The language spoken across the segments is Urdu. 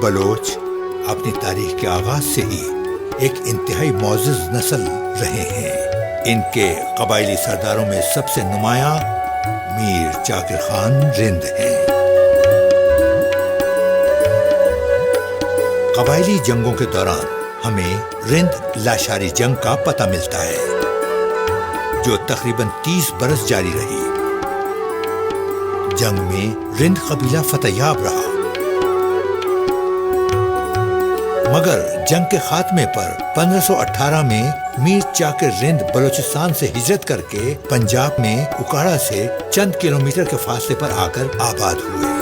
بلوچ اپنی تاریخ کے آغاز سے ہی ایک انتہائی معزز نسل رہے ہیں۔ ان کے قبائلی سرداروں میں سب سے نمایاں میر چاکر خان رند ہیں۔ قبائلی جنگوں کے دوران ہمیں رند لاشاری جنگ کا پتہ ملتا ہے، جو تقریباً 30 برس جاری رہی۔ جنگ میں رند قبیلہ فتح یاب رہا، مگر جنگ کے خاتمے پر 1518 میں میر چاکر رند بلوچستان سے ہجرت کر کے پنجاب میں اکاڑا سے چند کلومیٹر کے فاصلے پر آ کر آباد ہوئے۔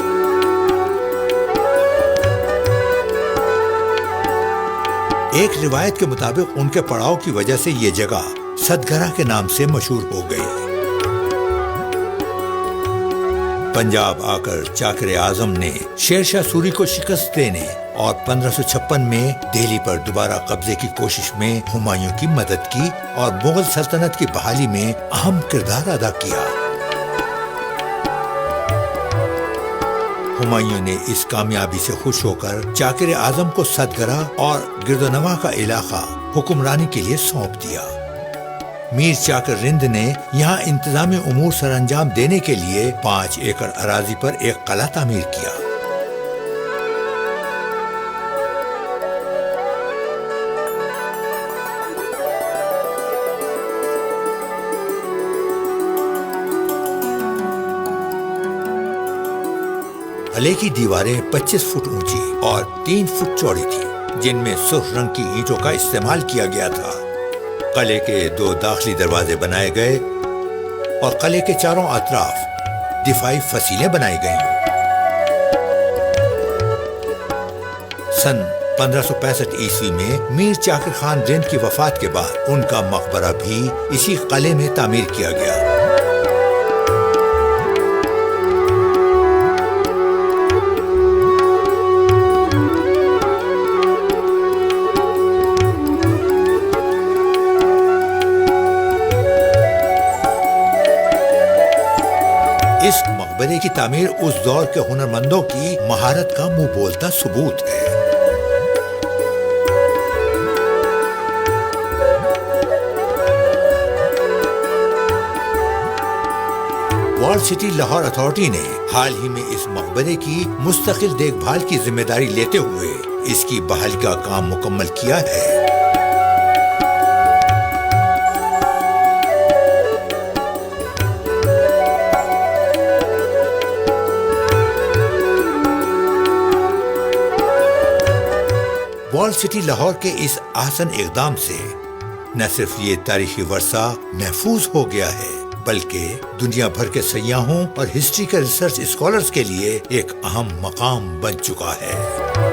ایک روایت کے مطابق ان کے پڑاؤ کی وجہ سے یہ جگہ سدگرہ کے نام سے مشہور ہو گئی۔ پنجاب آ کر چاکر اعظم نے شیر شاہ سوری کو شکست دینے اور 1556 میں دہلی پر دوبارہ قبضے کی کوشش میں ہمایوں کی مدد کی اور مغل سلطنت کی بحالی میں اہم کردار ادا کیا۔ ہمایوں نے اس کامیابی سے خوش ہو کر چاکر اعظم کو سدگرہ اور گرد و نواح کا علاقہ حکمرانی کے لیے سونپ دیا۔ میر چاکر رند نے یہاں انتظامی امور سر انجام دینے کے لیے 5 ایکڑ اراضی پر ایک قلعہ تعمیر کیا۔ قلعے کی دیواریں 25 فٹ اونچی اور 3 فٹ چوڑی تھی، جن میں سرخ رنگ کی اینٹوں کا استعمال کیا گیا تھا۔ قلعے کے 2 داخلی دروازے بنائے گئے اور قلعے کے چاروں اطراف دفاعی فصیلیں بنائی گئیں۔ سن 1565 عیسوی میں میر چاکر خان رند کی وفات کے بعد ان کا مقبرہ بھی اسی قلعے میں تعمیر کیا گیا۔ اس مقبرے کی تعمیر اس دور کے ہنرمندوں کی مہارت کا منہ بولتا ثبوت ہے۔ وال سٹی لاہور اتھارٹی نے حال ہی میں اس مقبرے کی مستقل دیکھ بھال کی ذمہ داری لیتے ہوئے اس کی بحالی کا کام مکمل کیا ہے۔ وال سٹی لاہور کے اس احسن اقدام سے نہ صرف یہ تاریخی ورثہ محفوظ ہو گیا ہے، بلکہ دنیا بھر کے سیاحوں اور ہسٹری کے ریسرچ اسکالرز کے لیے ایک اہم مقام بن چکا ہے۔